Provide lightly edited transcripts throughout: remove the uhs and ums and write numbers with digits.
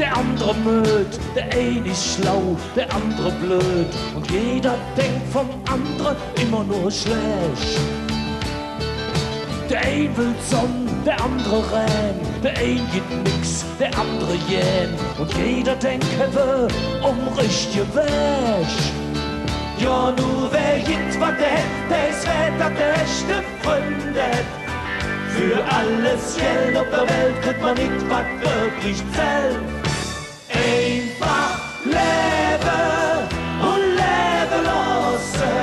der andere müd, der eine ist schlau, der andere blöd. Und jeder denkt vom anderen immer nur schlecht. Der eine will Sonne, der andere Regen, der eine geht nix, der andere jähn. Und jeder denkt, er will richtige Weg. Ja, nur wer jetzt was der hätt, der ist Wetter, der echte Freunde hätt. Für alles Geld auf der Welt kriegt man nicht, was wirklich zählt. Einfach leben und leben lassen.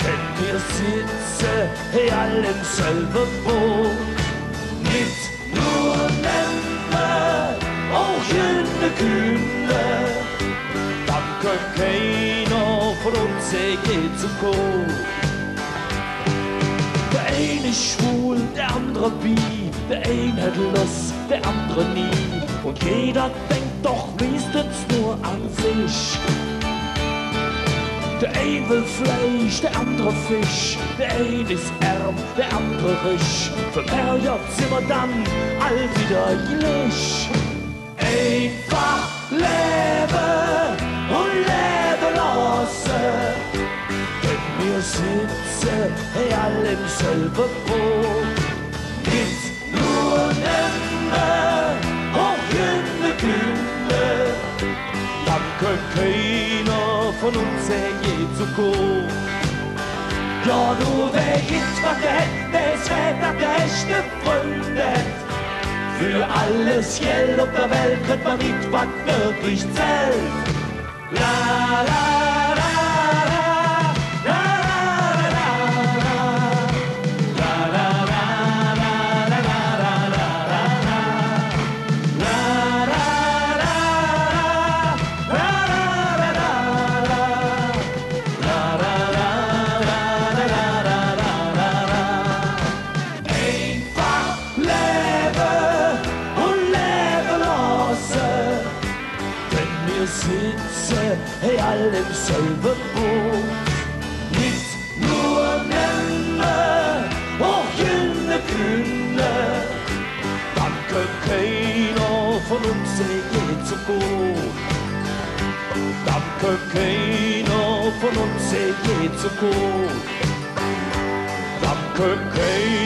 Wenn wir sitzen, hey, alle im selben Boot. Nicht nur nehmen, auch jene Kühne. Dann kann keiner von uns je zu Kot. Der eine ist schwul, der andere bi, der eine hat Lust, der andere nie. Und jeder denkt doch meistens nur an sich. Der eine will Fleisch, der andere Fisch, der eine ist arm, der andere reich. Für Perjot sind wir dann all wieder gleich. Einfach leben und leben lassen. Wenn wir sitzen, hey, alle im selben Boot. Nicht nur nehmen, auch jene Kinder. Dann kann keiner von uns je zu Kot. Ja, nur wer jetzt was der hätt, der ist Wetter, der echte Freunde hätt. Für alles Geld auf der Welt kriegt man nicht, was wirklich zählt. La la la. Sitzen, hey, alle im selben Boot. Nicht nur nehmen, auch jene Kühne. Dann kann keiner von uns je zu Kot. Dann kann keiner von uns je zu Kot. Dann kann keiner